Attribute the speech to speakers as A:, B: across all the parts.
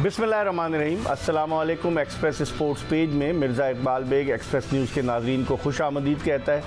A: बिस्मिल्लाहिर्रहमानिर्रहीम। अस्सलामुअलैकुम। Express sports page में मिर्ज़ा इकबाल बेग एक्सप्रेस न्यूज़ के नाज़रीन को खुश आमदीद कहता है।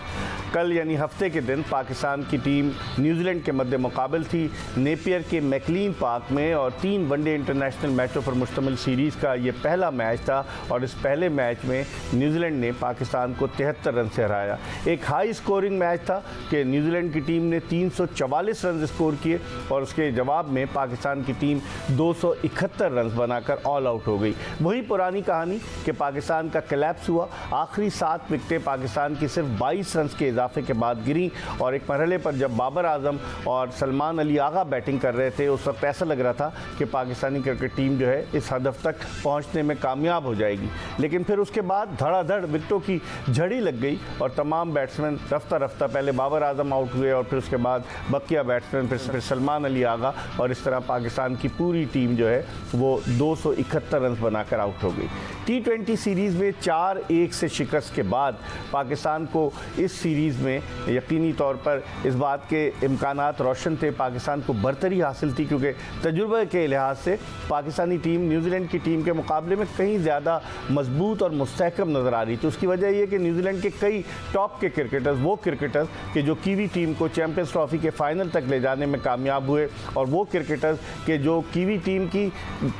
A: कल यानी हफ्ते के दिन पाकिस्तान की टीम न्यूजीलैंड के मद्दे मुकाबल थी नेपियर के मैकलीन पार्क में, और 3 वनडे इंटरनेशनल मैचों पर मुश्तमिल सीरीज़ का ये पहला मैच था। और इस पहले मैच में न्यूजीलैंड ने पाकिस्तान को 73 रन से हराया। एक हाई स्कोरिंग मैच था कि न्यूजीलैंड की टीम ने 344 रन स्कोर किए और उसके जवाब में पाकिस्तान की टीम 271 रन बनाकर ऑल आउट हो गई। वही पुरानी कहानी कि पाकिस्तान का कोलैप्स हुआ। आखिरी 7 विकेटें पाकिस्तान की सिर्फ 22 रन के इजाफे के बाद गिरी, और एक मरहले पर जब बाबर आजम और सलमान अली आगा बैटिंग कर रहे थे उस वक्त ऐसा लग रहा था कि पाकिस्तानी क्रिकेट टीम जो है इस हदफ तक पहुंचने में कामयाब हो जाएगी। लेकिन फिर उसके बाद धड़ाधड़ विकेटों की झड़ी लग गई और तमाम बैट्समैन रफ्ता रफ्ता, पहले बाबर आजम आउट हुए और फिर उसके बाद बकिया बैट्समैन, फिर सलमान अली आगा, और इस तरह पाकिस्तान की पूरी टीम जो है वो 271 रन बनाकर आउट हो गई। T20 सीरीज़ में 4-1 से शिकस्त के बाद पाकिस्तान को इस सीरीज़ में यकीनी तौर पर इस बात के इम्कानात रोशन थे, पाकिस्तान को बरतरी हासिल थी, क्योंकि तजुर्बे के लिहाज से पाकिस्तानी टीम न्यूजीलैंड की टीम के मुकाबले में कहीं ज़्यादा मजबूत और मुस्तहकम नज़र आ रही थी। उसकी वजह यह कि न्यूजीलैंड के कई टॉप के क्रिकेटर्स, वो क्रिकेटर्स के जो कीवी टीम को चैम्पियंस ट्रॉफी के फाइनल तक ले जाने में कामयाब हुए, और वो क्रिकेटर्स के जो कीवी टीम की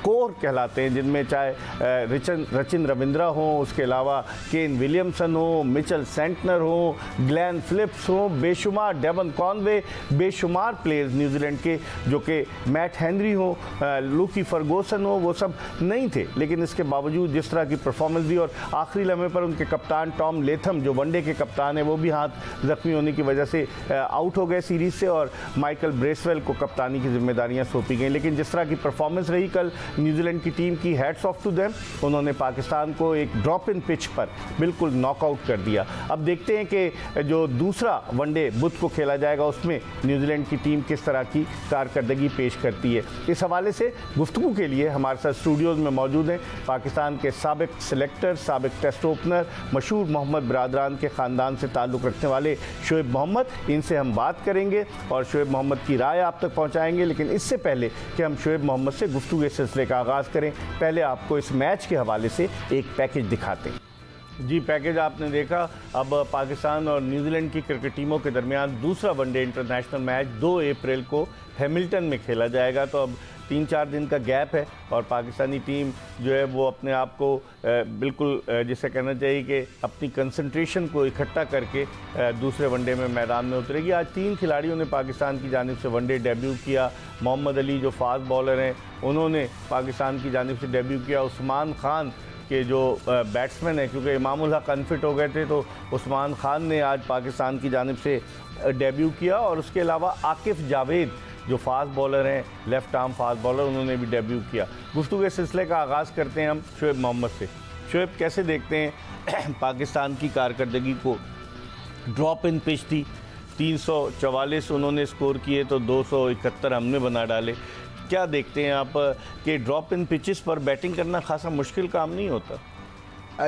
A: कोर कहलाते हैं, जिनमें चाहे रचिन रविंद्रा हो, उसके अलावा केन विलियमसन हो, मिचेल सेंटनर हो, ग्लेन फिलिप्स हो, बेशुमार डेवन कॉनवे, बेशुमार प्लेयर्स न्यूजीलैंड के, जो कि मैट हेनरी हो, लूकी फर्गूसन हो, वो सब नहीं थे। लेकिन इसके बावजूद जिस तरह की परफॉर्मेंस दी, और आखिरी लम्हे पर उनके कप्तान टॉम लेथम जो वनडे के कप्तान है वो भी हाथ जख्मी होने की वजह से आउट हो गए सीरीज़ से, और माइकल ब्रेसवेल को कप्तानी की जिम्मेदारियां सौंपी गई। लेकिन जिस तरह की परफॉर्मेंस रही कल न्यूजीलैंड की टीम की, हैट्स ऑफ टू देम। उन्होंने पाकिस्तान को एक ड्रॉप इन पिच पर बिल्कुल नॉकआउट कर दिया। अब देखते हैं कि जो दूसरा वनडे बुध को खेला जाएगा उसमें न्यूजीलैंड की टीम किस तरह की कारकर्दगी पेश करती है। इस हवाले से गुफ्तगू के लिए हमारे साथ स्टूडियोज़ में मौजूद हैं पाकिस्तान के साबिक सिलेक्टर, साबिक टेस्ट ओपनर, मशहूर मोहम्मद बरादरान के ख़ानदान से ताल्लुक़ रखने वाले शोएब मोहम्मद। इनसे हम बात करेंगे और शोएब मोहम्मद की राय आप तक पहुँचाएँगे। लेकिन इससे पहले कि हम शोएब मोहम्मद से गुफ्तगू के सिलसिले का आगाज़ करें, पहले आपको इस मैच के हवाले से एक पैकेज दिखाते हैं। जी, पैकेज आपने देखा। अब पाकिस्तान और न्यूजीलैंड की क्रिकेट टीमों के दरमियान दूसरा वनडे इंटरनेशनल मैच 2 अप्रैल को हैमिल्टन में खेला जाएगा। तो अब 3-4 दिन का गैप है और पाकिस्तानी टीम जो है वो अपने आप को बिल्कुल जिसे कहना चाहिए कि अपनी कंसंट्रेशन को इकट्ठा करके दूसरे वनडे में मैदान में उतरेगी। आज 3 खिलाड़ियों ने पाकिस्तान की जानिब से वनडे डेब्यू किया। मोहम्मद अली जो फास्ट बॉलर हैं उन्होंने पाकिस्तान की जानिब से डेब्यू किया। उस्मान खान के जो बैट्समैन हैं, क्योंकि इमामुल हक अनफिट हो गए थे, तो उस्मान खान ने आज पाकिस्तान की जानिब से डेब्यू किया। और उसके अलावा आकिफ जावेद जो फास्ट बॉलर हैं, लेफ़्ट आर्म फास्ट बॉलर, उन्होंने भी डेब्यू किया। गुफ्तगू के सिलसिले का आगाज़ करते हैं हम शोएब मोहम्मद से। शोएब, कैसे देखते हैं पाकिस्तान की कारकर्दगी को? ड्रॉप इन पिच थी, 344 उन्होंने स्कोर किए तो 271 हमने बना डाले। क्या देखते हैं आप कि ड्रॉप इन पिचेस पर बैटिंग करना खासा मुश्किल काम नहीं होता?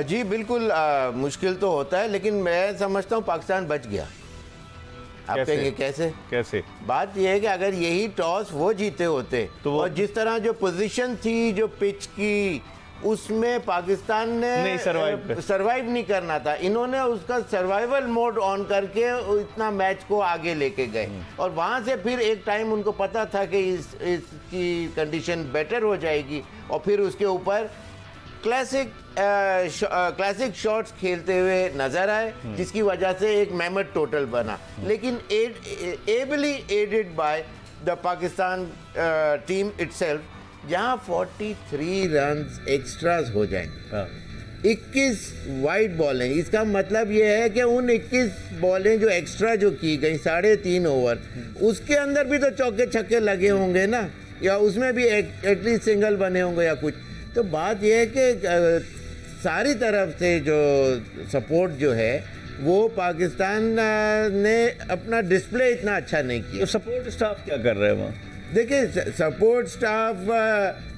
B: जी बिल्कुल मुश्किल तो होता है, लेकिन मैं समझता हूँ पाकिस्तान बच गया। आप कहेंगे कैसे? बात यह है कि अगर यही टॉस वो जीते होते तो और जिस तरह जो पोजीशन थी जो पिच की, उसमें पाकिस्तान ने सरवाइव नहीं करना था। इन्होंने उसका सर्वाइवल मोड ऑन करके इतना मैच को आगे लेके गए, और वहाँ से फिर एक टाइम उनको पता था कि इसकी कंडीशन बेटर हो जाएगी, और फिर उसके ऊपर क्लासिक शॉट्स खेलते हुए नजर आए, जिसकी वजह से एक मैमथ टोटल बना। लेकिन ably aided by the Pakistan team itself, जहां 43 रन एक्स्ट्रास हो जाएंगे। 21 वाइड बॉलें, इसका मतलब ये है कि उन 21 बॉलें जो एक्स्ट्रा जो की गई 3.5 ओवर, उसके अंदर भी तो चौके छक्के लगे होंगे ना, या उसमें भी एटलीस्ट सिंगल बने होंगे या कुछ। तो बात यह है कि सारी तरफ से जो सपोर्ट जो है वो पाकिस्तान ने अपना डिस्प्ले इतना अच्छा नहीं किया।
A: तो सपोर्ट स्टाफ क्या कर रहे हैं वहाँ?
B: देखिए, सपोर्ट स्टाफ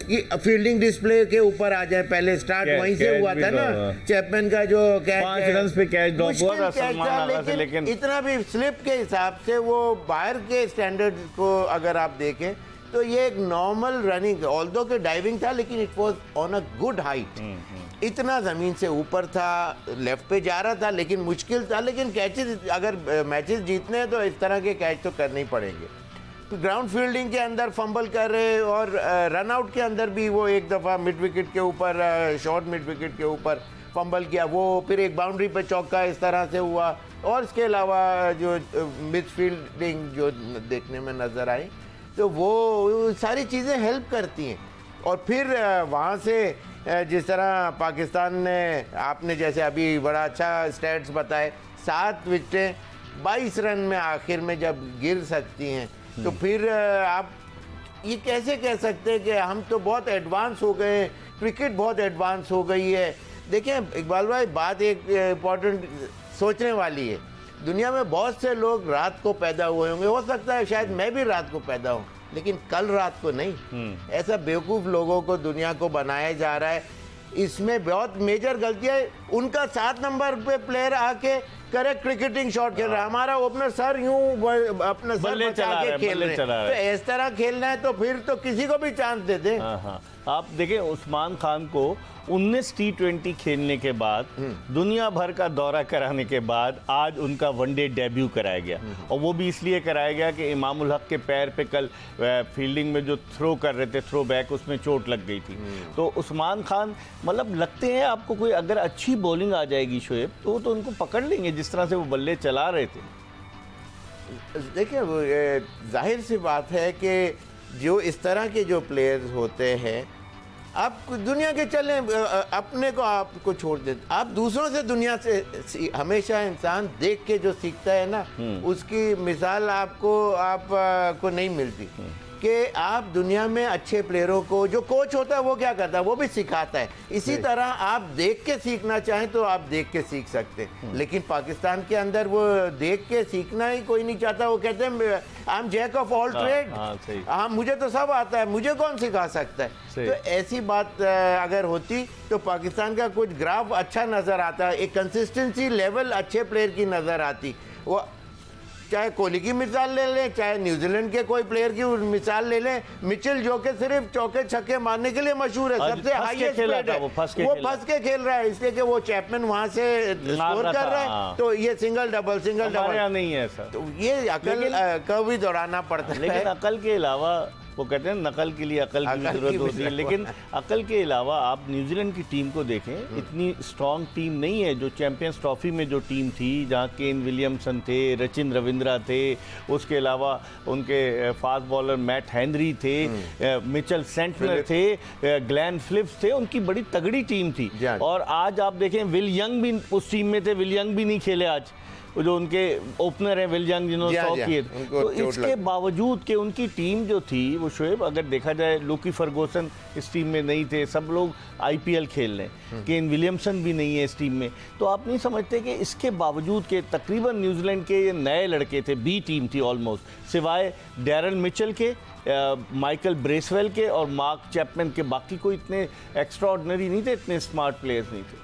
B: की फील्डिंग डिस्प्ले के ऊपर आ जाए। पहले स्टार्ट वहीं से हुआ था ना, चैपमैन का जो कैच
A: 5 रन पे कैच ड्रॉप हुआ था, लेकिन
B: इतना भी स्लिप के हिसाब से वो बाहर के स्टैंडर्ड को अगर आप देखें तो ये एक नॉर्मल रनिंग, ऑल्दो के डाइविंग था लेकिन it was on a good height, इतना ज़मीन से ऊपर था, लेफ्ट पे जा रहा था लेकिन मुश्किल था, लेकिन कैचेस अगर मैचेस जीतने हैं तो इस तरह के कैच तो करने ही पड़ेंगे। तो ग्राउंड फील्डिंग के अंदर फंबल कर रहे और रन आउट के अंदर भी वो एक दफ़ा मिड विकेट के ऊपर, शॉर्ट मिड विकेट के ऊपर फंबल किया, वो फिर एक बाउंड्री पे चौका इस तरह से हुआ, और इसके अलावा जो मिड फील्डिंग जो देखने में नज़र आई, तो वो सारी चीज़ें हेल्प करती हैं। और फिर वहाँ से जिस तरह पाकिस्तान ने, आपने जैसे अभी बड़ा अच्छा स्टैट्स बताए, 7 विकेटें 22 रन में आखिर में जब गिर सकती हैं, तो फिर आप ये कैसे कह सकते हैं कि हम तो बहुत एडवांस हो गए, क्रिकेट बहुत एडवांस हो गई है। देखिए इकबाल भाई, बात एक इम्पॉर्टेंट सोचने वाली है, दुनिया में बहुत से लोग रात को पैदा हुए होंगे, हो सकता है शायद मैं भी रात को पैदा हूँ, लेकिन कल रात को नहीं। ऐसा बेवकूफ़ लोगों को दुनिया को बनाया जा रहा है, इसमें बहुत मेजर गलतियाँ। उनका 7 नंबर पे प्लेयर आके करेक्ट क्रिकेटिंग शॉट खेल रहा है, हमारा ओपनर सर यूं अपना सर बचा के खेल रहे हैं, तो इस तरह खेलना है तो फिर तो किसी को भी चांस दे दें।
A: आप देखें उस्मान खान को 19 T20 खेलने के बाद, दुनिया भर का दौरा कराने के बाद आज उनका वनडे डेब्यू कराया गया, और वो भी इसलिए कराया गया कि इमामुल हक के पैर पे कल फील्डिंग में जो थ्रो कर रहे थे, थ्रो बैक, उसमें चोट लग गई थी। तो उस्मान खान मतलब लगते हैं आपको, कोई अगर अच्छी बॉलिंग आ जाएगी शोएब तो उनको पकड़ लेंगे जिस तरह से वो बल्ले चला रहे थे।
B: देखिए जाहिर सी बात है कि जो इस तरह के जो प्लेयर्स होते हैं, आप दुनिया के चलें, अपने को आपको छोड़ देते, आप दूसरों से दुनिया से हमेशा इंसान देख के जो सीखता है ना, उसकी मिसाल आपको नहीं मिलती। कि आप दुनिया में अच्छे प्लेयरों को, जो कोच होता है वो क्या करता है, वो भी सिखाता है। इसी तरह आप देख के सीखना चाहें तो आप देख के सीख सकते हैं, लेकिन पाकिस्तान के अंदर वो देख के सीखना ही कोई नहीं चाहता। वो कहते हैं I am jack of all trade, हाँ मुझे तो सब आता है, मुझे कौन सिखा सकता है। तो ऐसी बात अगर होती तो पाकिस्तान का कुछ ग्राफ अच्छा नज़र आता है, एक कंसिस्टेंसी लेवल अच्छे प्लेयर की नज़र आती। वो चाहे कोहली की मिसाल ले लें, चाहे न्यूजीलैंड के कोई प्लेयर की मिसाल ले लें, मिचेल जो के सिर्फ चौके छक्के मारने के लिए मशहूर है, सबसे हाईएस्ट पेड है, वो फंस के खेल रहा है, इसलिए कि वो चैपमैन वहां से स्कोर कर रहा है, तो ये सिंगल डबल
A: नहीं है सर।
B: तो ये अकल का भी दौड़ाना पड़ता है,
A: लेकिन अकल के अलावा वो कहते हैं नकल के लिए अकल की जरूरत होती है, लेकिन अकल के अलावा आप न्यूजीलैंड की टीम को देखें, इतनी स्ट्रॉन्ग टीम नहीं है। जो चैंपियंस ट्रॉफी में जो टीम थी, जहां केन विलियमसन थे, रचिन रविंद्रा थे, उसके अलावा उनके फास्ट बॉलर मैट हेनरी थे, मिचेल सेंटनर थे, ग्लेन फिलिप्स थे, उनकी बड़ी तगड़ी टीम थी। और आज आप देखें विल यंग भी उस टीम में थे, विल यंग भी नहीं खेले आज, जो उनके ओपनर हैं विल यंग जिन्होंने 100 किए, तो इसके बावजूद कि उनकी टीम जो थी वो शोएब, अगर देखा जाए लूकी फर्गूसन इस टीम में नहीं थे, सब लोग IPL खेल रहे हैं, केन विलियमसन भी नहीं है इस टीम में, तो आप नहीं समझते कि इसके बावजूद के तकरीबन न्यूजीलैंड के ये नए लड़के थे, बी टीम थी ऑलमोस्ट, सिवाय डैरल मिचेल के, माइकल ब्रेसवेल के और मार्क चैपमैन के, बाकी कोई इतने एक्स्ट्रा ऑर्डिनरी नहीं थे, इतने स्मार्ट प्लेयर्स नहीं थे।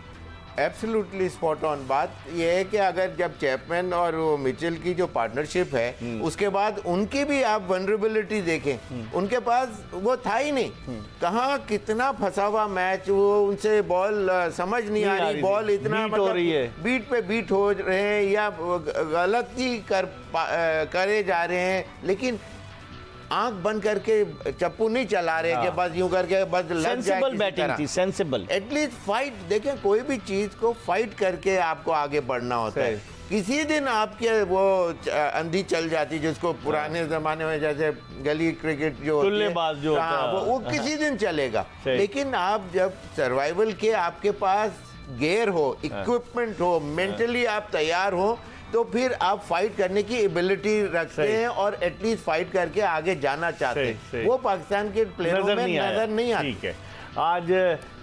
B: Absolutely spot on. बात यह है कि अगर जब चैपमैन और वो मिचेल की जो पार्टनरशिप है, उसके बाद उनकी भी आप वनरेबिलिटी देखें, उनके पास वो था ही नहीं, कहाँ कितना फंसा हुआ मैच, वो उनसे बॉल समझ नहीं आ रही, बॉल इतना मतलब बीट पे बीट हो रहे हैं या गलती करे जा रहे हैं, लेकिन आंख बंद करके चप्पू नहीं चला रहे कि बस यूं करके बस लग जाए।
A: बैटिंग थी, सेंसिबल,
B: एटलीस्ट फाइट। देखें कोई भी चीज को फाइट करके आपको आगे बढ़ना होता है। किसी दिन आपके वो अंधी चल जाती, जिसको पुराने जमाने में जैसे गली क्रिकेट जो
A: तुल्लेबाज जो
B: वो किसी दिन चलेगा, लेकिन आप जब सर्वाइवल के आपके पास गेयर हो, इक्विपमेंट हो, मेंटली आप तैयार हो, तो फिर आप फाइट करने की एबिलिटी रखते हैं और एटलीस्ट फाइट करके आगे जाना चाहते हैं। वो पाकिस्तान के प्लेयरों में नजर नहीं आती।
A: ठीक है, आज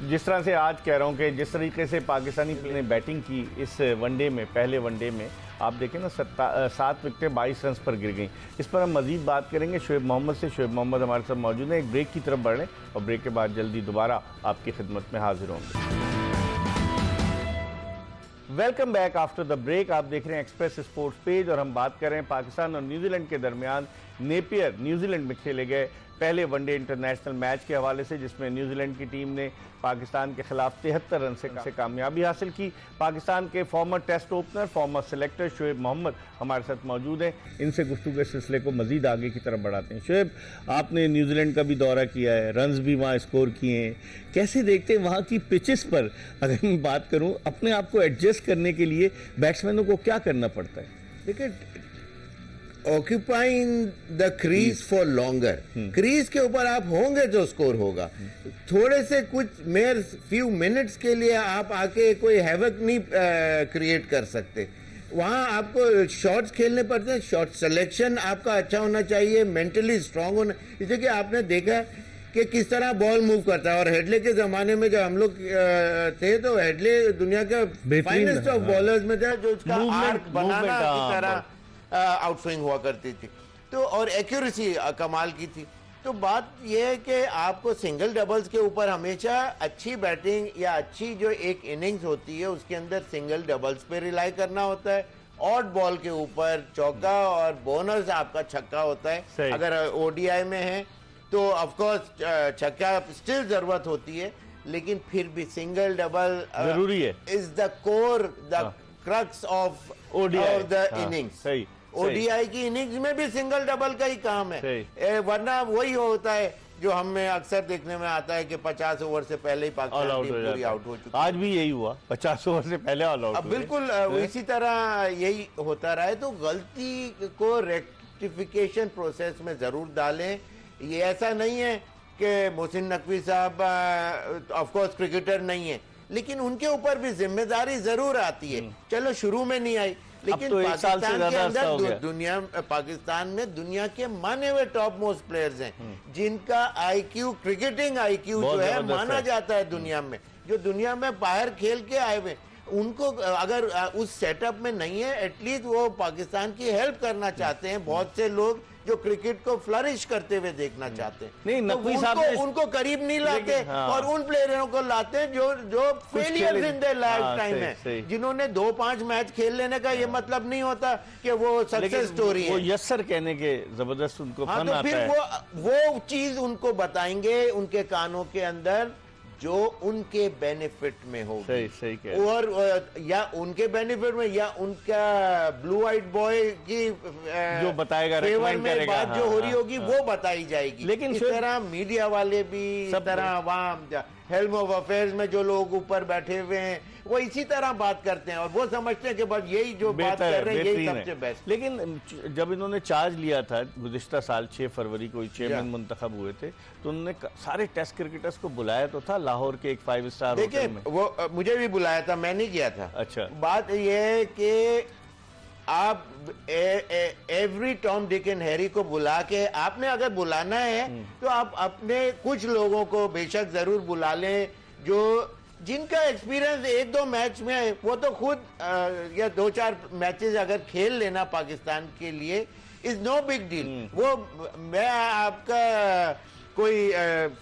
A: जिस तरह से आज कह रहा हूँ कि जिस तरीके से पाकिस्तानी प्लेयर ने बैटिंग की इस वनडे में, पहले वनडे में आप देखें ना 7 विकेटें 22 रन पर गिर गई। इस पर हम मजीद बात करेंगे शोएब मोहम्मद से। शोएब मोहम्मद हमारे साथ मौजूद हैं, एक ब्रेक की तरफ बढ़ रहे हैं और ब्रेक के बाद जल्दी दोबारा आपकी खिदमत में हाजिर होंगे। Welcome back after the break. आप देख रहे हैं एक्सप्रेस स्पोर्ट्स पेज और हम बात कर रहे हैं पाकिस्तान और न्यूजीलैंड के दरमियान नेपियर न्यूजीलैंड में खेले गए पहले वनडे इंटरनेशनल मैच के हवाले से, जिसमें न्यूजीलैंड की टीम ने पाकिस्तान के खिलाफ 73 रन से कामयाबी हासिल की। पाकिस्तान के former test opener, former selector Shoaib Mohammad हमारे साथ मौजूद हैं। इनसे गुफ्तगू के सिलसिले को मजीद आगे की तरफ बढ़ाते हैं। शोएब, आपने न्यूजीलैंड का भी दौरा किया है, रन्स भी वहाँ स्कोर किए हैं, कैसे देखते हैं वहाँ की पिचेस पर? अगर मैं बात करूँ, अपने आप को एडजस्ट करने के लिए बैट्समैनों को क्या करना पड़ता है?
B: देखिए, occupying the crease for longer, crease के ऊपर आप होंगे जो स्कोर होगा। थोड़े से कुछ मेयर फ्यू मिनट्स के लिए आप आके कोई हैवक नहीं क्रिएट कर सकते। वहाँ आपको शॉट्स खेलने पड़ते हैं, शॉट सिलेक्शन आपका अच्छा होना चाहिए, मेंटली स्ट्रांग होना। जैसे कि आपने देखा कि किस तरह बॉल मूव करता है, और हेडले के ज़माने में जब हम लोग थे तो हेडले दुनिया का फाइनेस्ट ऑफ बॉलर्स में था, जो उसका आर्क बनाना की तरह आउटस्विंग हुआ करती थी, तो और एक्यूरेसी कमाल की थी। तो बात यह है कि आपको सिंगल डबल्स के ऊपर हमेशा अच्छी बैटिंग या अच्छी जो एक इनिंग्स होती है उसके अंदर सिंगल डबल्स पे रिलाई करना होता है। ऑड बॉल के ऊपर चौका और बोनस आपका छक्का होता है। अगर ओडीआई में है तो ऑफ कोर्स छक्का स्टिल जरूरत होती है, लेकिन फिर भी सिंगल डबल
A: जरूरी है,
B: is the core, the crux of the innings. ODI की इनिंग्स में भी सिंगल डबल का ही काम है, वरना वही होता है जो हमें अक्सर देखने में आता है कि 50 ओवर से पहले ही पाकिस्तान टीम पूरी आउट हो चुकी है।
A: आज भी यही हुआ, 50 ओवर से पहले ऑल आउट।
B: अब बिल्कुल इसी तरह यही होता रहा है, तो गलती को रेक्टिफिकेशन प्रोसेस में जरूर डालें। ये ऐसा नहीं है कि मोहसिन नकवी साहब ऑफ कोर्स क्रिकेटर नहीं है, लेकिन उनके ऊपर भी जिम्मेदारी जरूर आती है। चलो शुरू में नहीं आई, लेकिन
A: तो
B: पाकिस्तान के अंदर दुनिया, पाकिस्तान में दुनिया के माने हुए टॉप मोस्ट प्लेयर्स हैं, जिनका आईक्यू, क्रिकेटिंग आईक्यू जो है माना जाता है दुनिया में, जो दुनिया में बाहर खेल के आए हुए, उनको अगर उस सेटअप में नहीं है, एटलीस्ट वो पाकिस्तान की हेल्प करना चाहते हैं। बहुत से लोग जो क्रिकेट को फ्लरिश करते हुए देखना चाहते हैं,
A: नहीं,
B: तो
A: नकवी साहब
B: उनको करीब नहीं लाते, और उन प्लेयरों को लाते हैं जो failures in their life time है, जिन्होंने 2-5 मैच खेल लेने का ये मतलब नहीं होता कि वो सक्सेस स्टोरी है।
A: वो यस सर कहने के जबरदस्त उनको फन आता है।
B: फिर वो चीज उनको बताएंगे उनके कानों के अंदर जो उनके बेनिफिट में हो,
A: सही कह,
B: और या उनके बेनिफिट में या उनका ब्लू आइट बॉय की
A: जो बताएगा,
B: फेवर में बात जो हो रही होगी वो बताई जाएगी।
A: लेकिन
B: इस तरह मीडिया वाले भी, इस तरह वहाँ हेल्म ऑफ अफेयर्स में जो लोग ऊपर बैठे हुए हैं वो इसी तरह बात करते हैं, और वो समझते हैं कि बस यही जो बात कर रहे हैं यही सबसे बेस्ट।
A: लेकिन जब इन्होंने चार्ज लिया था गुज़िश्ता साल 6 फरवरी को चेयरमैन मुंतखब हुए थे, तो उन्होंने सारे टेस्ट क्रिकेटर्स को बुलाया तो था लाहौर के एक 5 स्टार होटल में।
B: वो मुझे भी बुलाया था, मैं नहीं गया था।
A: अच्छा,
B: बात यह है कि आप every Tom Dick and Harry को बुला के, आपने अगर बुलाना है तो आप अपने कुछ लोगों को बेशक जरूर बुला लें, जो जिनका एक्सपीरियंस 1-2 मैच में है, वो तो खुद या 2-4 मैचेस अगर खेल लेना पाकिस्तान के लिए इज नो बिग डील। वो मैं आपका कोई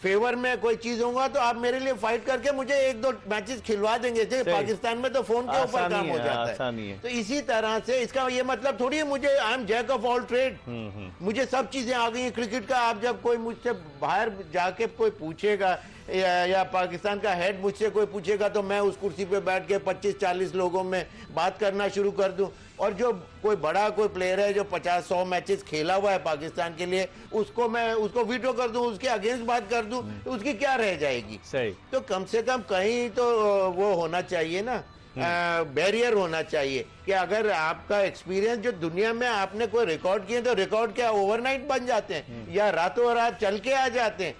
B: फेवर में कोई चीज होगा तो आप मेरे लिए फाइट करके मुझे 1-2 मैचेस खिलवा देंगे। पाकिस्तान में तो फोन के ऊपर काम हो जाता है। तो इसी तरह से इसका ये मतलब थोड़ी है मुझे I am jack of all trade, मुझे सब चीजें आ गई हैं क्रिकेट का। आप जब कोई मुझसे बाहर जाके कोई पूछेगा या पाकिस्तान का हेड मुझसे कोई पूछेगा तो मैं उस कुर्सी पे बैठ के 25-40 लोगों में बात करना शुरू कर दूं, और जो कोई बड़ा कोई प्लेयर है जो 50-100 मैचेस खेला हुआ है पाकिस्तान के लिए, उसको वीटो कर दूं, उसके अगेंस्ट बात कर दूं, तो उसकी क्या रह जाएगी।
A: सही।
B: तो कम से कम कहीं तो वो होना चाहिए ना, बैरियर होना चाहिए कि अगर आपका एक्सपीरियंस जो दुनिया में आपने कोई रिकॉर्ड किए तो रिकॉर्ड क्या ओवरनाइट बन जाते हैं या रातों रात चल के आ जाते हैं,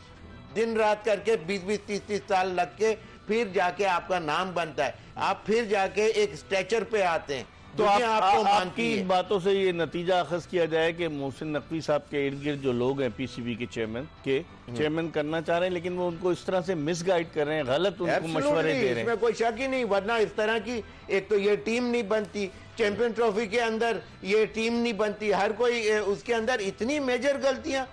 B: दिन रात करके 20-20, 30-30 साल लग के फिर जाके आपका नाम बनता है, आप फिर जाके एक स्टेचर पे आते हैं।
A: तो आपकी बातों से ये नतीजा अखज़ किया जाए कि मोहसिन नकवी साहब के इर्द गिर्द जो लोग हैं पीसीबी के चेयरमैन करना चाह रहे हैं, लेकिन वो उनको इस तरह से मिसगाइड कर रहे हैं, गलत उनको मशवरे दे रहे हैं।
B: इसमें कोई शक ही नहीं, वरना इस तरह की एक तो ये टीम नहीं बनती, चैंपियन ट्रॉफी के अंदर ये टीम नहीं बनती, हर कोई उसके अंदर इतनी मेजर गलतियां,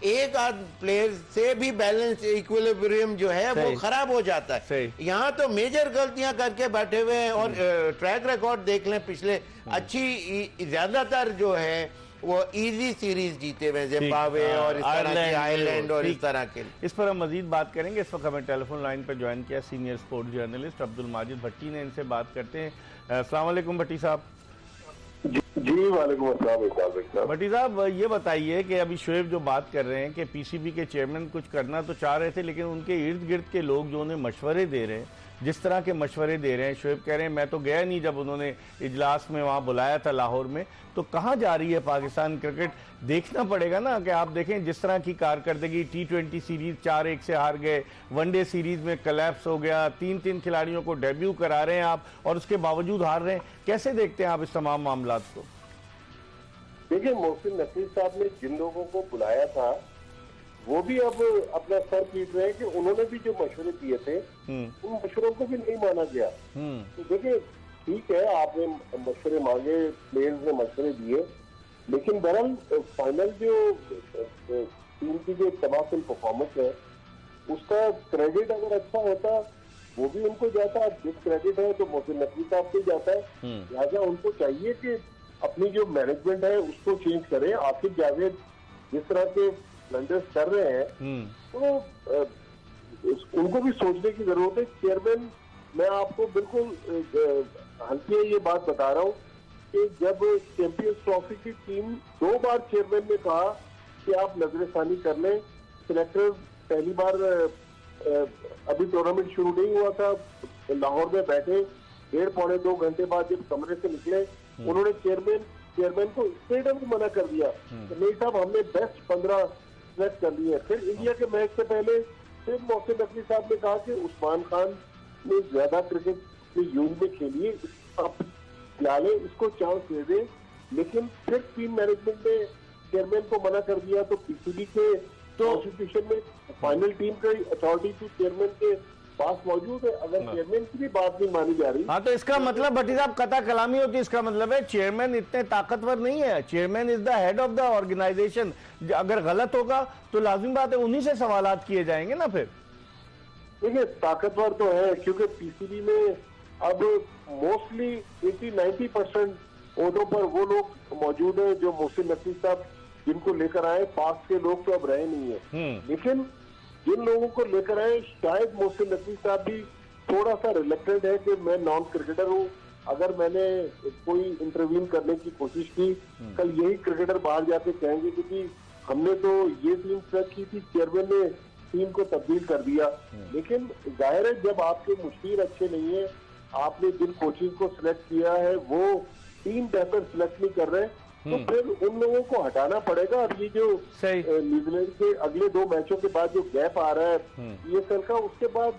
B: एक आध प्लेयर से भी बैलेंस इक्विलिब्रियम जो है वो खराब हो जाता है। यहाँ तो मेजर गलतियां करके बैठे हुए हैं, और ट्रैक रिकॉर्ड देख लें पिछले, अच्छी ज्यादातर जो है वो इजी सीरीज जीते हुए जिम्बाब्वे और इस तरह के आयरलैंड और इस तरह के।
A: इस पर हम मजीद बात करेंगे। इस वक्त हमें टेलीफोन लाइन पर ज्वाइन किया senior sports journalist Abdul Majid Bhatti ने। इनसे बात करते हैं। अस्सलाम वालेकुम भट्टी साहब।
C: जी वालेकुम अस्सलाम इकबाल साहब।
A: भट्टी साहब ये बताइए कि अभी शोएब जो बात कर रहे हैं कि पीसीबी के चेयरमैन कुछ करना तो चाह रहे थे, लेकिन उनके इर्द गिर्द के लोग जो उन्हें मशवरे दे रहे हैं, जिस तरह के मशवरे दे रहे हैं, शोएब कह रहे हैं मैं तो गया नहीं जब उन्होंने इजलास में वहाँ बुलाया था लाहौर में, तो कहाँ जा रही है पाकिस्तान क्रिकेट? देखना पड़ेगा ना कि आप देखें जिस तरह की कारकर्दगी, T20 सीरीज 4-1 से हार गए, वनडे सीरीज में कलैप्स हो गया, 3 खिलाड़ियों को डेब्यू करा रहे हैं आप और उसके बावजूद हार रहे हैं। कैसे देखते हैं आप इस तमाम मामला को?
C: देखिए, मोहसिन नकवी साहब ने जिन लोगों को बुलाया था वो भी अब अपना सर पीट रहे हैं कि उन्होंने भी जो मशवरे दिए थे उन मशवरों को भी नहीं माना गया। तो देखिए, ठीक है, आपने मशवरे मांगे, प्लेयर्स ने मशवरे दिए, लेकिन बहरहाल फाइनल जो टीम की जो तबादुल परफॉर्मेंस है उसका क्रेडिट अगर अच्छा होता वो भी उनको जाता। डिसक्रेडिट है तो मोहसिन नकवी साहब को जाता है। लिहाजा उनको चाहिए कि अपनी जो मैनेजमेंट है उसको चेंज करें। आसिफ जावेद जिस तरह के ब्लंडर्स कर रहे हैं तो उनको भी सोचने की जरूरत है। चेयरमैन, मैं आपको बिल्कुल हल्की ये बात बता रहा हूँ कि जब चैंपियंस ट्रॉफी की टीम 2 बार चेयरमैन ने कहा कि आप नजरसानी कर लें, सिलेक्टर पहली बार अभी टूर्नामेंट शुरू नहीं हुआ था, लाहौर में बैठे 1.5-2 घंटे बाद जब कमरे से निकले उन्होंने चेयरमैन को स्ट्रेट अप मना कर दिया कि नहीं साहब, हमने बेस्ट 15 सेलेक्ट कर लिए। फिर इंडिया के मैच से पहले फिर मोहसिन नकवी साहब ने कहा कि उस्मान खान ने ज्यादा क्रिकेट की यूज में खेली है, आप खिला लें, इसको चांस दे दें। लेकिन फिर टीम मैनेजमेंट ने चेयरमैन को मना कर दिया। तो पीसीबी के कॉन्स्टिट्यूशन में फाइनल टीम का अथॉरिटी तो चेयरमैन के पास मौजूद है। अगर चेयरमैन की भी बात नहीं मानी जा रही,
A: हाँ, तो इसका मतलब भट्टी साहब कता कलामी होती है। इसका मतलब है चेयरमैन इतने ताकतवर नहीं है। Chairman is the head of the organisation. अगर गलत होगा तो लाजिम बात है उन्हीं से सवालात किए जाएंगे ना। फिर
C: देखिए, ताकतवर तो है क्योंकि पीसीबी में अब मोस्टली 80-90% ओहदों पर वो लोग मौजूद है जो मोहसिन नकवी साहब जिनको लेकर आए। पास के लोग तो अब रहे नहीं है, लेकिन जिन लोगों को लेकर आए शायद मोहसिन नकवी साहब भी थोड़ा सा रिलेक्टेड है कि मैं नॉन क्रिकेटर हूँ, अगर मैंने कोई इंटरवीन करने की कोशिश की कल यही क्रिकेटर बाहर जाके कहेंगे क्योंकि हमने तो ये टीम सेलेक्ट की थी, चेयरमैन ने टीम को तब्दील कर दिया। लेकिन जाहिर है जब आपके मुशीर अच्छे नहीं है, आपने जिन कोचिंग को सिलेक्ट किया है वो टीम बेहतर सिलेक्ट नहीं कर रहे, तो फिर उन लोगों को हटाना पड़ेगा। और ये जो न्यूजीलैंड के अगले 2 मैचों के बाद जो गैप आ रहा है ESL का, उसके बाद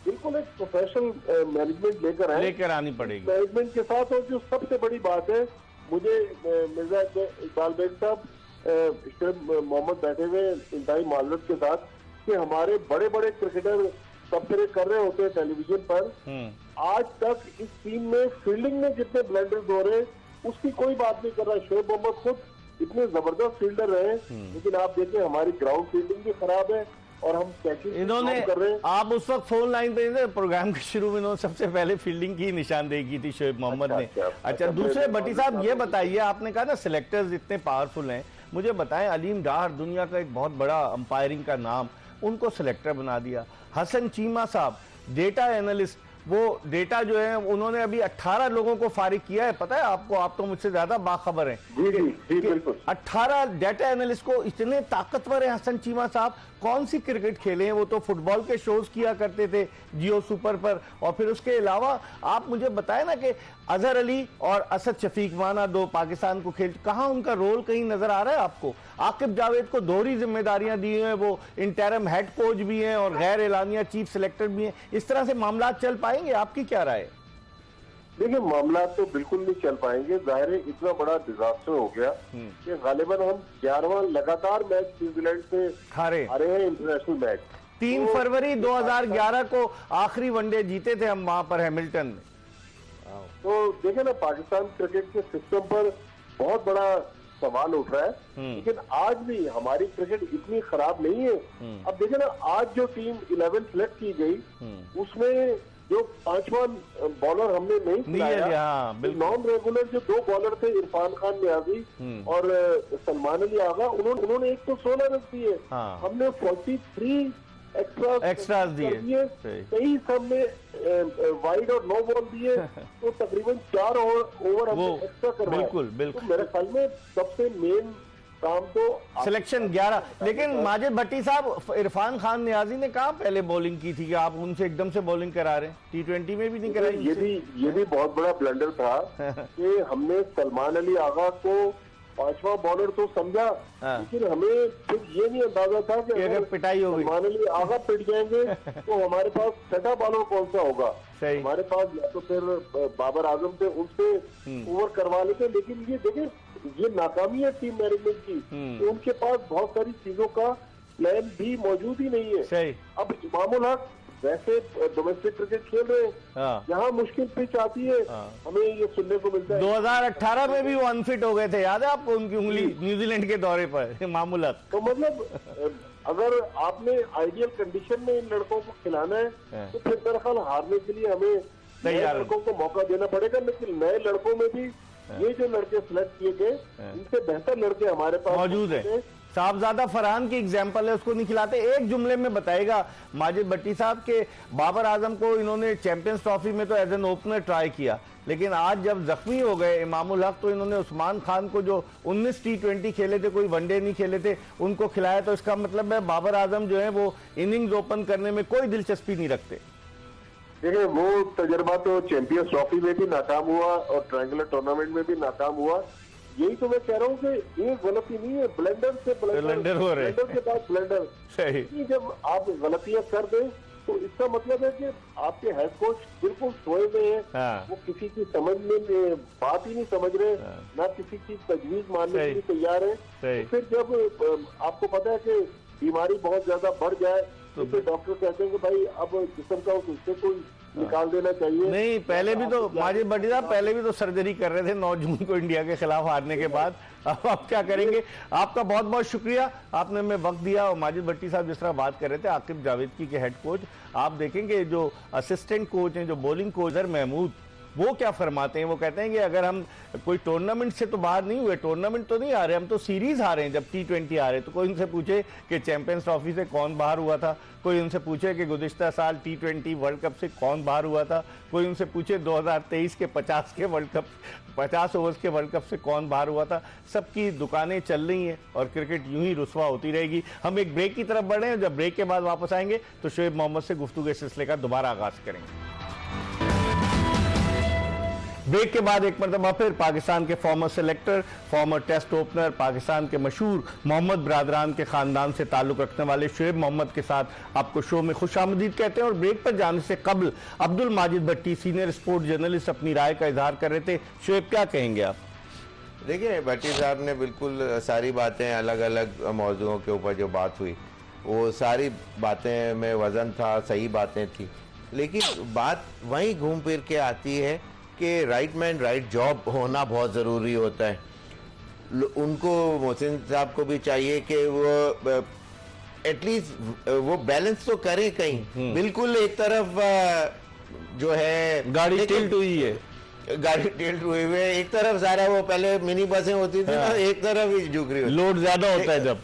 C: बिल्कुल एक प्रोफेशनल मैनेजमेंट लेकर आनी पड़ेगी मैनेजमेंट के साथ। और जो सबसे बड़ी बात है, मुझे मिर्जा इकबाल बेग साहब मोहम्मद बैठे हुए इंतहाई माजरत के साथ कि हमारे बड़े बड़े क्रिकेटर तबसरे कर रहे होते हैं टेलीविजन पर, आज तक इस टीम में फील्डिंग में जितने ब्लंडर्स हो रहे उसकी कोई बात नहीं कर रहा। शोएब मोहम्मद खुद इतने जबरदस्त फील्डर रहे, लेकिन आप देखें हमारी ग्राउंड फील्डिंग भी खराब है और हम
A: इन्होंने कर रहे हैं। आप उस वक्त फोन लाइन पे थे प्रोग्राम के शुरू में, इन्होंने सबसे पहले फील्डिंग की निशानदेही की थी शोएब मोहम्मद ने। अच्छा, दूसरे भट्टी साहब ये बताइए, आपने कहा ना सिलेक्टर्स इतने पावरफुल हैं, मुझे बताएं अलीम डार दुनिया का एक बहुत बड़ा अंपायरिंग का नाम, उनको सिलेक्टर बना दिया। हसन चीमा साहब डेटा एनालिस्ट, वो डेटा जो है उन्होंने अभी 18 लोगों को फारिग किया है, पता है आपको? आप तो मुझसे ज्यादा बाखबर हैं।
C: जी, बिल्कुल।
A: 18 डेटा एनालिस्ट को, इतने ताकतवर है हसन चीमा साहब। कौन सी क्रिकेट खेले हैं? वो तो फुटबॉल के शोज किया करते थे जियो सुपर पर। और फिर उसके अलावा आप मुझे बताएं ना कि अजहर अली और असद शफीक माना 2 पाकिस्तान को खेल, कहां उनका रोल कहीं नजर आ रहा है आपको? आकिब जावेद को दोहरी जिम्मेदारियां दी हैं, वो इंटरम हेड कोच भी हैं और गैर एलानिया चीफ सिलेक्टर भी हैं। इस तरह से मामला चल पाएंगे? आपकी क्या राय है?
C: देखिए, मामला तो बिल्कुल नहीं चल पाएंगे। जाहिर है इतना बड़ा डिजास्टर हो गया कि गालिबन हम 11वां लगातार मैच न्यूजीलैंड से हारे हैं, इंटरनेशनल मैच।
A: 3 फरवरी 2011 को आखिरी वनडे जीते थे हम वहां पर हैमिल्टन में।
C: तो देखे ना, पाकिस्तान क्रिकेट के सिस्टम पर बहुत बड़ा सवाल उठ रहा है। लेकिन आज भी हमारी क्रिकेट इतनी खराब नहीं है। अब देखे ना, आज जो टीम 11 सेलेक्ट की गई उसमें जो पांचवा बॉलर हमने नहीं खिलाया,
A: हाँ, बिल्कुल।
C: नॉन रेगुलर जो 2 बॉलर थे, इरफान खान नियाजी और सलमान अली आगा, उन्होंने एक तो 16 रन दिए,
A: हाँ।
C: हमने 43 एक्स्ट्रास दिए, कई सबने वाइड और नो बॉल दिए, तो तकरीबन 4 ओवर हमने एक्स्ट्रा करवाए।
A: बिल्कुल।
C: तो मेरे ख्याल में सबसे मेन काम तो
A: सिलेक्शन 11। लेकिन माजिद भट्टी साहब, इरफान खान नियाजी ने कहा पहले बॉलिंग की थी कि आप उनसे एकदम से बॉलिंग करा रहे हैं, T20 में भी नहीं कराई।
C: ये भी बहुत बड़ा ब्लंडर था कि हमने सलमान अली आगा को 5वां बॉलर तो समझा, लेकिन हमें फिर ये नहीं अंदाजा था कि अगर
A: पिटाई होगी,
C: सलमान अली आगा पिट जाएंगे तो हमारे पास छठा बॉलर कौन सा होगा।
A: सही।
C: हमारे पास या तो फिर बाबर आजम थे, उनसे ओवर करवा लेते, लेकिन ये देखें, ये नाकामी है टीम मैनेजमेंट की, तो उनके पास बहुत सारी चीजों का प्लान भी मौजूद ही नहीं है।
A: सही।
C: अब इमामुल हक वैसे डोमेस्टिक क्रिकेट खेल रहे हैं, यहाँ मुश्किल पिच आती है, हमें ये सुनने को मिलता है।
A: 2018 में भी वो अनफिट हो गए थे, याद है आपको, उनकी उंगली न्यूजीलैंड के दौरे पर, इमामुल हक।
C: तो मतलब अगर आपने आइडियल कंडीशन में इन लड़कों को खिलाना है, तो फिर मेरे ख्याल हारने के लिए हमें नए लड़कों को मौका देना पड़ेगा। लेकिन नए लड़कों में भी ये जो लड़के सिलेक्ट किए गए, इनसे बेहतर लड़के हमारे पास
A: मौजूद है। साहबजादा फरहान की एग्जाम्पल है, उसको नहीं खिलाते। एक जुमले में बताएगा माजिद भट्टी साहब के बाबर आजम को इन्होंने चैंपियंस ट्रॉफी में तो एज एन ओपनर ट्राई किया, लेकिन आज जब जख्मी हो गए इमामुल हक, तो इन्होंने उस्मान खान को जो 19 T20 खेले थे, कोई वनडे नहीं खेले थे, उनको खिलाया। तो इसका मतलब है बाबर आजम जो है वो इनिंग्स ओपन करने में कोई दिलचस्पी नहीं रखते।
C: देखिए, वो तजर्बा तो चैंपियंस ट्रॉफी में भी नाकाम हुआ और ट्रायंगुलर टूर्नामेंट में भी नाकाम हुआ। यही तो मैं कह रहा हूँ कि ये गलती नहीं है, ब्लेंडर से
A: ब्लेंडर हो रहे,
C: ब्लेंडर के बाद ब्लेंडर।
A: सही।
C: जब आप गलतियां कर दें तो इसका मतलब है कि आपके हेड कोच बिल्कुल सोए हुए हैं, वो किसी की समझ में बात ही नहीं समझ रहे, ना किसी की तजवीज मानने के लिए तैयार है। तो फिर जब आपको पता है कि बीमारी बहुत ज्यादा बढ़ जाए, तो फिर डॉक्टर कहते हैं कि भाई अब जिस्म का उस हिस्से को निकाल देना चाहिए।
A: नहीं, पहले भी तो माजिद भट्टी साहब पहले भी तो सर्जरी कर रहे थे 9 जून को इंडिया के खिलाफ हारने के बाद। अब आप क्या करेंगे। आपका बहुत बहुत शुक्रिया, आपने हमें वक्त दिया। और माजिद भट्टी साहब जिस तरह बात कर रहे थे आकिब जावेदकी के हेड कोच, आप देखेंगे जो असिस्टेंट कोच हैं, जो बॉलिंग कोच है महमूद, वो क्या फरमाते हैं। वो कहते हैं कि अगर हम कोई टूर्नामेंट से तो बाहर नहीं हुए, टूर्नामेंट तो नहीं आ रहे, हम तो सीरीज हारे हैं। जब T20 आ रहे तो कोई उनसे पूछे कि चैंपियंस ट्रॉफी से कौन बाहर हुआ था, कोई उनसे पूछे कि गुज़िश्ता साल T20 वर्ल्ड कप से कौन बाहर हुआ था, कोई उनसे पूछे 2023 के 50 ओवर्स के वर्ल्ड कप से कौन बाहर हुआ था। सबकी दुकानें चल रही हैं और क्रिकेट यूं ही रुस्वा होती रहेगी। हम एक ब्रेक की तरफ बढ़े हैं, जब ब्रेक के बाद वापस आएंगे तो शोएब मोहम्मद से गुफ्तगू के सिलसिले का दोबारा आगाज करेंगे। ब्रेक के बाद एक मरतबा फिर पाकिस्तान के former selector, former test opener, Pakistan के मशहूर मोहम्मद बरादरान के ख़ानदान से ताल्लुक़ रखने वाले शोएब मोहम्मद के साथ आपको शो में खुशामदीद कहते हैं। और ब्रेक पर जाने से कबल अब्दुल माजिद भट्टी, सीनियर स्पोर्ट जर्नलिस्ट, अपनी राय का इजहार कर रहे थे। शोएब, क्या कहेंगे आप?
B: देखिए, भट्टी साहब ने बिल्कुल सारी बातें, अलग अलग मौज़ूओं के ऊपर जो बात हुई, वो सारी बातें में वज़न था, सही बातें थी, लेकिन बात वहीं घूम फिर के आती है कि राइट मैन राइट जॉब होना बहुत ज़रूरी होता है। उनको, मोहसिन साहब को भी चाहिए कि वो एटलीस्ट वो बैलेंस तो करें कहीं। बिल्कुल एक तरफ जो है
A: गाड़ी टिल्ट हुई है,
B: गाड़ी टिल्ट हुई हुई है, एक तरफ सारा वो पहले मिनी बसें होती थी ना, एक तरफ ही झुक रही होती,
A: लोड ज़्यादा होता है। जब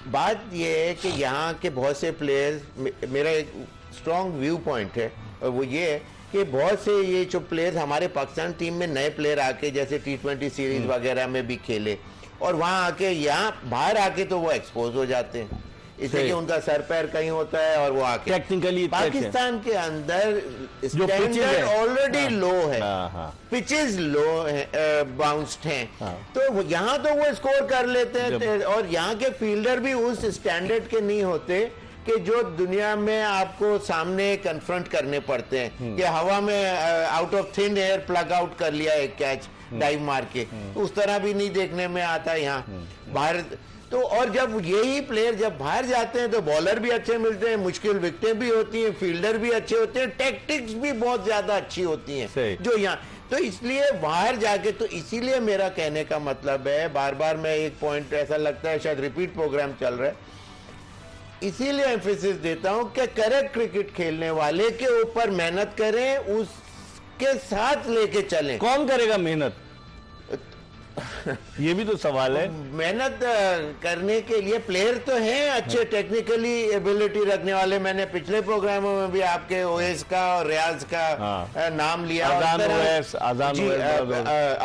B: बात ये है कि यहाँ के बहुत से प्लेयर्स, मेरा एक स्ट्रॉन्ग व्यू पॉइंट है और वो ये है कि बहुत से ये जो प्लेयर्स हमारे पाकिस्तान टीम में नए प्लेयर आके जैसे T20 सीरीज वगैरह में भी खेले और वहाँ आके यहाँ बाहर आके तो वो एक्सपोज हो जाते हैं, इसलिए कि उनका सर पैर कहीं होता है और वो आके
A: टेक्निकली
B: पाकिस्तान के अंदर स्टैंडर्ड ऑलरेडी लो है, पिचेस लो है, बाउंस्ड हैं, तो यहाँ तो वो स्कोर कर लेते हैं। और यहाँ के फील्डर भी उस स्टैंडर्ड के नहीं होते कि जो दुनिया में आपको सामने कन्फ्रंट करने पड़ते हैं कि हवा में out of thin air plug out कर लिया एक कैच डाइव मार के, उस तरह भी नहीं देखने में आता यहाँ बाहर। तो और जब यही प्लेयर जब बाहर जाते हैं तो बॉलर भी अच्छे मिलते हैं, मुश्किल विकेटें भी होती हैं, फील्डर भी अच्छे होते हैं, टैक्टिक्स भी बहुत ज्यादा अच्छी होती हैं जो यहाँ। तो इसलिए बाहर जाके, तो इसीलिए मेरा कहने का मतलब है, बार बार मैं एक पॉइंट ऐसा लगता है शायद रिपीट प्रोग्राम चल रहा है इसीलिए एम्फेसिस देता हूं कि करेक्ट क्रिकेट खेलने वाले के ऊपर मेहनत करें, उसके साथ लेके चलें।
A: कौन करेगा मेहनत, ये भी तो सवाल है।
B: मेहनत करने के लिए प्लेयर तो हैं अच्छे, टेक्निकली एबिलिटी रखने वाले। मैंने पिछले प्रोग्रामों में भी आपके ओएस का और रियाज का नाम लिया।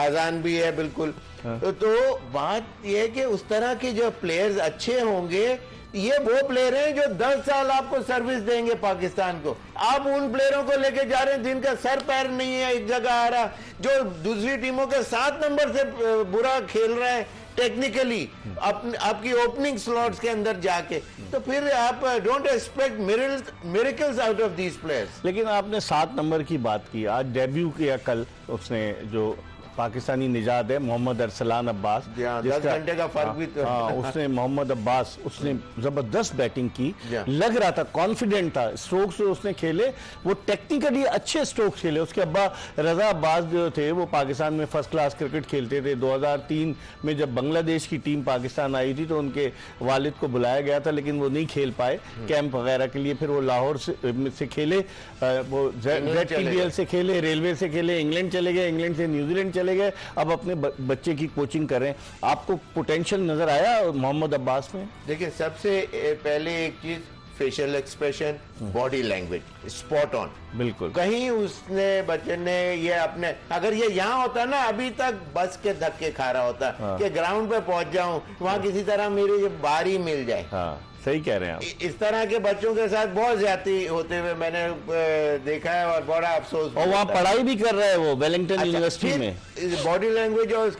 B: आजान भी है बिल्कुल। तो बात यह है कि उस तरह के जो प्लेयर्स अच्छे होंगे, ये वो प्लेयर हैं जो 10 साल आपको सर्विस देंगे पाकिस्तान को। आप उन प्लेयरों को लेके जा रहे हैं जिनका सर पैर नहीं है एक जगह आ रहा, जो दूसरी टीमों के 7 नंबर से बुरा खेल रहे हैं टेक्निकली आपकी ओपनिंग स्लॉट्स के अंदर जाके, तो फिर आप don't expect miracles out of these players.
A: लेकिन आपने 7 नंबर की बात की, आज डेब्यू किया कल उसने, जो पाकिस्तानी निजात है मोहम्मद अरसलान अब्बास,
B: 10 घंटे का फर्क भी तो
A: उसने मोहम्मद अब्बास उसने जबरदस्त बैटिंग की, लग रहा था कॉन्फिडेंट था, स्ट्रोक्स जो उसने खेले वो टेक्निकली अच्छे स्ट्रोक्स खेले। उसके अब्बा रजा अब्बास जो थे वो पाकिस्तान में फर्स्ट क्लास क्रिकेट खेलते थे। 2003 में जब बांग्लादेश की टीम पाकिस्तान आई थी तो उनके वालिद को बुलाया गया था, लेकिन वो नहीं खेल पाए कैंप वगैरह के लिए। फिर वो लाहौर से खेले, वो ZTBL से खेले, रेलवे से खेले, इंग्लैंड चले गए, इंग्लैंड से न्यूजीलैंड चले गए, अब अपने बच्चे की कोचिंग कर रहे हैं। आपको पोटेंशियल नजर आया मोहम्मद अब्बास में?
B: देखिए, सबसे पहले एक चीज facial expression, body language spot on.
A: बिल्कुल,
B: कहीं उसने बच्चे ने ये अपने, अगर ये यहाँ होता ना अभी तक बस के धक्के खा रहा होता कि ग्राउंड पे पहुंच जाऊं, वहां किसी तरह मेरी ये बारी मिल जाए।
A: सही कह रहे हैं आप।
B: इस तरह के बच्चों के साथ बहुत ज्यादती होते हुए मैंने देखा है और बड़ा अफसोस।
A: और वहाँ पढ़ाई भी कर रहे हैं वो वेलिंगटन यूनिवर्सिटी में।
B: बॉडी लैंग्वेज और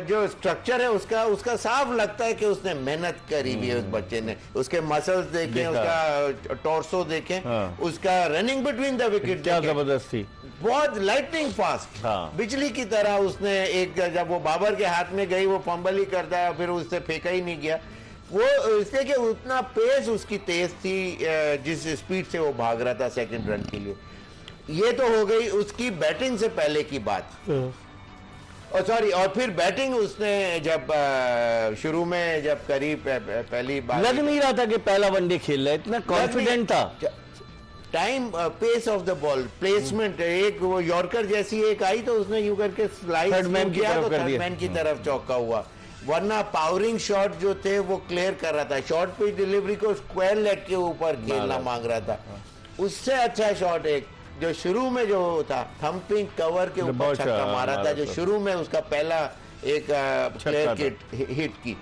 B: जो स्ट्रक्चर है उसका साफ लगता है कि उसने मेहनत करी भी है उस बच्चे ने। उसके मसल्स देखें, उसका टॉर्सो देखें, उसका रनिंग बिटवीन द विकेट
A: क्या जबरदस्त थी,
B: बहुत लाइटनिंग फास्ट, बिजली की तरह। उसने एक, जब वो बाबर के हाथ में गई वो फंबल ही करता है, फिर उससे फेंका ही नहीं गया वो, इसलिए कि उतना पेस उसकी तेज थी जिस स्पीड से वो भाग रहा था सेकंड रन के लिए। ये तो हो गई उसकी बैटिंग से पहले की बात। और सॉरी, और फिर बैटिंग उसने जब शुरू में जब करीब पहली बार
A: लग नहीं रहा था कि पहला वनडे खेल रहा है, इतना कॉन्फिडेंट था।
B: Time, pace of the ball, placement, एक वो यॉर्कर जैसी एक आई तो उसने यूं करके स्लाइड किया तो थर्ड मैन की तरफ चौका हुआ। वरना पावरिंग शॉट जो थे वो क्लियर कर रहा था, शॉर्ट पिच डिलीवरी को स्क्वायर लेग के ऊपर खेलना मांग रहा था। उससे अच्छा शॉट एक जो शुरू में जो था, थम्पिंग कवर के ऊपर छक्का मारा था, जो शुरू में उसका पहला एक प्लेयर हिट की।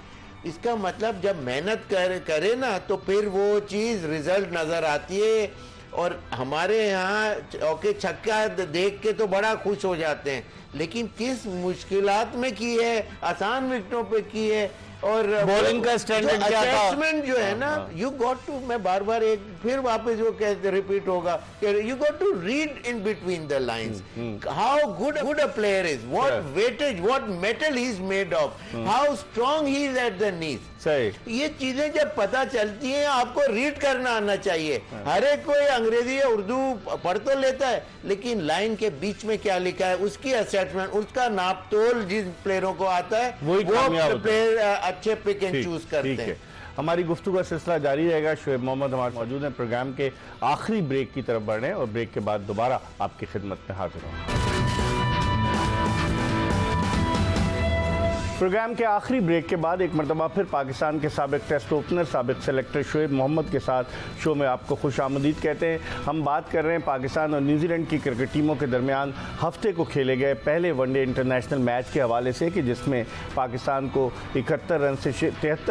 B: इसका मतलब जब मेहनत करे ना तो फिर वो चीज रिजल्ट नजर आती है। और हमारे यहाँ चौके छक्का देख के तो बड़ा खुश हो जाते हैं, लेकिन किस मुश्किलात में की है, आसान विकेटों पे की है। और
A: बॉलिंग का स्टैंडर्ड क्या था,
B: असेसमेंट जो है ना, यू गॉट टू, मैं बार बार एक फिर वापस वो रिपीट होगा कि you got to read in between the lines how good a player is, what weightage, what mettle he is made of, how strong he is at the knees. सही, ये चीजें जब पता चलती हैं आपको रीड करना आना चाहिए। हर एक कोई अंग्रेजी या उर्दू पढ़ तो लेता है, लेकिन लाइन के बीच में क्या लिखा है उसकी असेसमेंट, उसका नापतोल जिन प्लेयरों को आता है वो प्लेयर अच्छे पिक एंड चूज करते हैं।
A: हमारी गुफ्तगू का सिलसिला जारी रहेगा। शोएब मोहम्मद हमारे मौजूद हैं। प्रोग्राम के आखिरी ब्रेक की तरफ बढ़ रहे हैं और ब्रेक के बाद दोबारा आपकी खिदमत में हाजिर होंगे। प्रोग्राम के आखिरी ब्रेक के बाद एक मरतबा फिर पाकिस्तान के साबिक टेस्ट ओपनर, साबिक सेलेक्टर शोएब मोहम्मद के साथ शो में आपको खुश आमदीद कहते हैं। हम बात कर रहे हैं पाकिस्तान और न्यूजीलैंड की क्रिकेट टीमों के दरमियान हफ्ते को खेले गए पहले वनडे इंटरनेशनल मैच के हवाले से, कि जिसमें पाकिस्तान को 73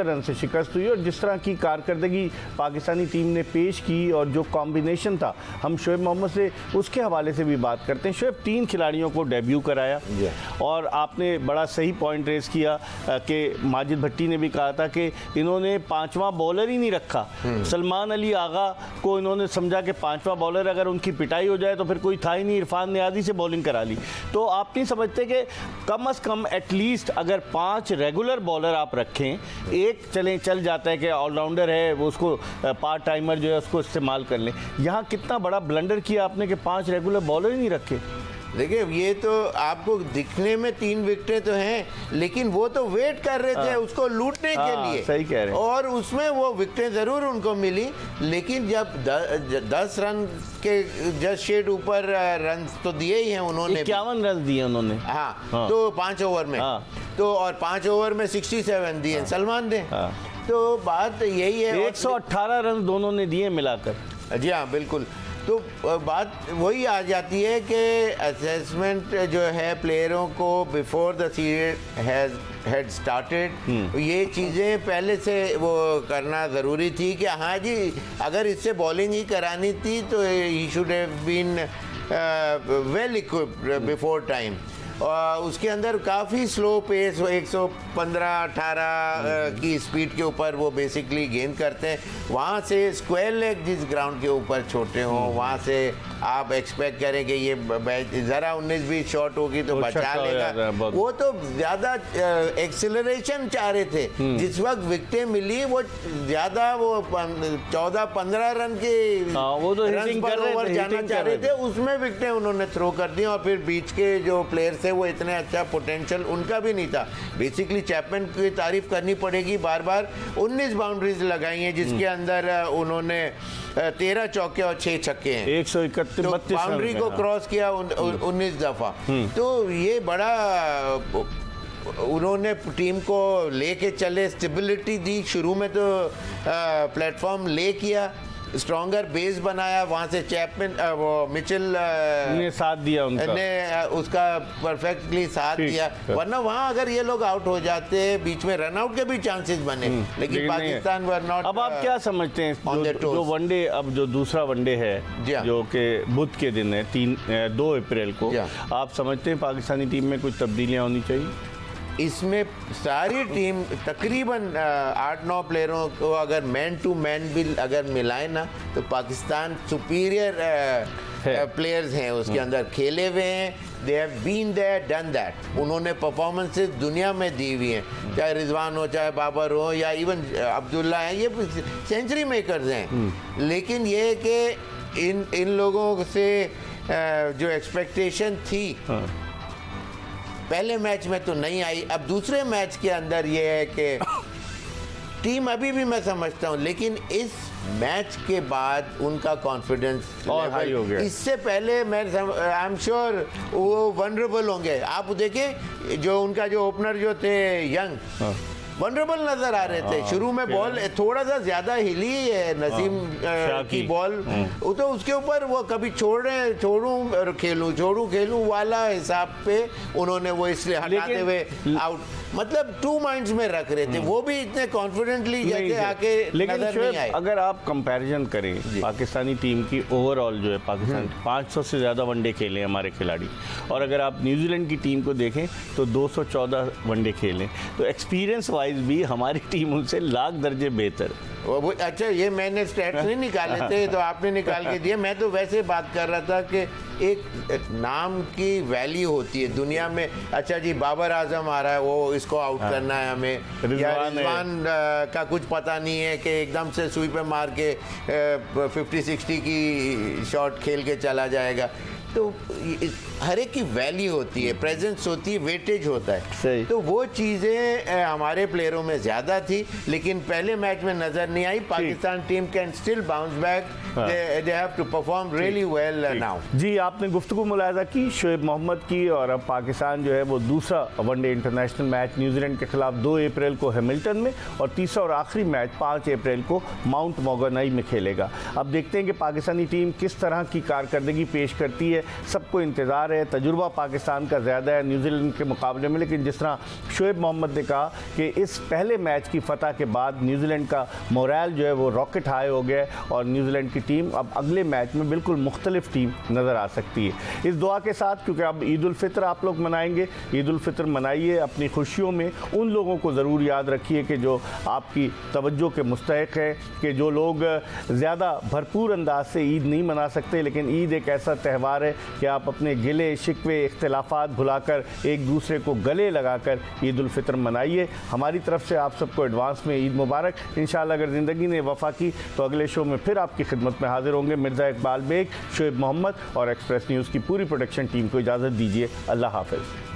A: रन से शिकस्त हुई। और जिस तरह की कारकर्दगी पाकिस्तानी टीम ने पेश की और जो कॉम्बिनेशन था, हम शोएब मोहम्मद से उसके हवाले से भी बात करते हैं। शोएब, 3 खिलाड़ियों को डेब्यू कराया और आपने बड़ा सही पॉइंट रेस किया कि माजिद भट्टी ने भी कहा था कि इन्होंने 5वां बॉलर ही नहीं रखा। सलमान अली आगा को इन्होंने समझा कि 5वां बॉलर अगर उनकी पिटाई हो जाए तो फिर कोई था ही नहीं, इरफान नियाज़ी से बॉलिंग करा ली। तो आप नहीं समझते कि कम अज़ कम एटलीस्ट अगर 5 रेगुलर बॉलर आप रखें, एक चल जाता है कि ऑलराउंडर है वो उसको पार्ट टाइमर जो है उसको इस्तेमाल कर लें। यहाँ कितना बड़ा ब्लंडर किया आपने कि 5 रेगुलर बॉलर ही नहीं रखे।
B: देखिए ये तो आपको दिखने में 3 विकेटें तो हैं, लेकिन वो तो वेट कर रहे थे उसको लूटने के लिए।
A: सही कह रहे हैं।
B: और उसमें वो विकेटें जरूर उनको मिली, लेकिन जब 10 रन के जस्ट शेड ऊपर रन तो दिए ही हैं उन्होंने,
A: 51 रन दिए उन्होंने।
B: हाँ, तो 5 ओवर में, तो और 5 ओवर में 67 दिए सलमान ने। तो बात यही है,
A: 118 रन दोनों ने दिए मिलाकर।
B: जी हाँ, बिल्कुल। तो बात वही आ जाती है कि असेसमेंट जो है प्लेयरों को before the series had started, ये चीज़ें पहले से वो करना ज़रूरी थी कि हाँ जी, अगर इससे बॉलिंग ही करानी थी तो he should have been well equipped before time. और उसके अंदर काफ़ी स्लो पेस, 115-18 की स्पीड के ऊपर वो बेसिकली गेंद करते हैं। वहाँ से स्क्वायर लेग जिस ग्राउंड के ऊपर छोटे हों, वहाँ से आप एक्सपेक्ट करें कि ये ज़रा 19-20 शॉट होगी तो बचा लेगा। वो तो ज़्यादा एक्सिलरेशन चाह रहे थे। जिस वक्त विकेटें मिली वो ज़्यादा, वो 14-15 रन के रन पर ओवर जाना चाह रहे थे, उसमें विकेटें उन्होंने थ्रो कर दी। और फिर बीच के जो प्लेयर्स थे वो इतने अच्छा पोटेंशियल उनका भी नहीं था। बेसिकली चैपमैन की तारीफ करनी पड़ेगी, बार बार 19 बाउंड्रीज लगाई हैं, जिसके अंदर उन्होंने 13 चौके और 6 छक्के हैं।
A: 131
B: तो बाउंड्री को क्रॉस किया 19 दफा। तो ये बड़ा उन्होंने टीम को लेके चले, स्टेबिलिटी दी। शुरू में तो प्लेटफॉर्म ले किया, स्ट्रॉन्गर बेस बनाया, वहां से चैपमैन वो मिचेल
A: ने साथ दिया, उनका
B: ने उसका परफेक्टली साथ दिया। वरना वहां अगर ये लोग आउट हो जाते, बीच में रन आउट के भी चांसेस बने, लेकिन पाकिस्तान वर नॉट।
A: अब आप क्या समझते हैं जो वनडे, अब जो दूसरा वनडे है जो कि बुध के दिन है 2 अप्रैल को, आप समझते हैं पाकिस्तानी टीम में कुछ तब्दीलियां होनी चाहिए?
B: इसमें सारी टीम तकरीबन 8-9 प्लेयरों को अगर मैन टू मैन भी अगर मिलाए ना, तो पाकिस्तान सुपीरियर प्लेयर्स हैं उसके अंदर, खेले हुए हैं। They have been there done that. उन्होंने परफॉर्मेंसेस दुनिया में दी हुई हैं, चाहे रिजवान हो, चाहे बाबर हो, या इवन अब्दुल्ला हैं, ये सेंचुरी मेकर्स हैं। लेकिन ये है कि इन लोगों से जो एक्सपेक्टेशन थी पहले मैच में तो नहीं आई। अब दूसरे मैच के अंदर ये है कि टीम अभी भी मैं समझता हूँ, लेकिन इस मैच के बाद उनका कॉन्फिडेंस
A: और हाई हो गया।
B: इससे पहले मैं आई एम श्योर वो वनरेबल होंगे। आप देखें जो उनका जो ओपनर जो थे यंग, वनरेबल नजर आ रहे थे। शुरू में बॉल थोड़ा सा ज्यादा हिली है नसीम की बॉल, तो उसके ऊपर वो कभी छोड़ूं और खेलूं वाला हिसाब पे उन्होंने वो इसलिए हटाते हुए आउट, मतलब 2 माइंड्स में रख रहे थे। वो भी इतने कॉन्फिडेंटली जैसे आके नजर नहीं आए।
A: अगर आप कंपैरिजन करें पाकिस्तानी टीम की ओवरऑल, जो है पाकिस्तान 500 से ज़्यादा वनडे खेले हमारे खिलाड़ी, और अगर आप न्यूजीलैंड की टीम को देखें तो 214 वनडे खेले, तो एक्सपीरियंस वाइज भी हमारी टीम उनसे लाख दर्जे बेहतर।
B: अच्छा, ये मैंने स्टैट्स नहीं निकाले थे, तो आपने निकाल के दिए। मैं तो वैसे बात कर रहा था कि एक नाम की वैल्यू होती है दुनिया में। अच्छा जी, बाबर आजम आ रहा है, वो इसको आउट करना है हमें, या रिजवान का कुछ पता नहीं है कि एकदम से सुई पे मार के 50-60 की शॉट खेल के चला जाएगा। तो हर एक की वैल्यू होती है, प्रेजेंस होती है, वेटेज होता है। तो वो चीज़ें हमारे प्लेयरों में ज़्यादा थी, लेकिन पहले मैच में नज़र नहीं आई। Pakistan team can still bounce back, they have to perform really well now.
A: जी, आपने गुफ्तगू मुलाहिजा की शोएब मोहम्मद की, और अब पाकिस्तान जो है वो दूसरा वनडे इंटरनेशनल मैच न्यूजीलैंड के खिलाफ 2 अप्रैल को हैमिल्टन में, और तीसरा और आखिरी मैच 5 अप्रैल को माउंट मौगानई में खेलेगा। अब देखते हैं कि पाकिस्तानी टीम किस तरह की कारकर्दगी पेश करती है। सबको इंतज़ार है, तजुर्बा पाकिस्तान का ज़्यादा है न्यूजीलैंड के मुकाबले में, लेकिन जिस तरह शोएब मोहम्मद ने कहा कि इस पहले मैच की फतह के बाद न्यूजीलैंड का मोरल जो है वो रॉकेट हाई हो गया, और न्यूजीलैंड की टीम अब अगले मैच में बिल्कुल मुख्तलिफ टीम नज़र आ सकती है। इस दुआ के साथ, क्योंकि अब ईद उल फितर आप लोग मनाएंगे, ईद उल फितर मनाइए अपनी खुशियों में। उन लोगों को ज़रूर याद रखिए कि जो आपकी तवज्जो के मुस्तहिक है, कि जो लोग ज़्यादा भरपूर अंदाज से ईद नहीं मना सकते, लेकिन ईद एक ऐसा त्यौहार है कि आप अपने गिले शिकवे इख्तिलाफात भुलाकर एक दूसरे को गले लगाकर ईद उल फितर मनाइए। हमारी तरफ से आप सबको एडवांस में ईद मुबारक। इंशाअल्लाह अगर ज़िंदगी ने वफ़ा की तो अगले शो में फिर आपकी खिदमत में हाजिर होंगे। मिर्ज़ा इकबाल बेग, शोएब मोहम्मद और एक्सप्रेस न्यूज़ की पूरी प्रोडक्शन टीम को इजाज़त दीजिए। अल्लाह हाफ़िज़।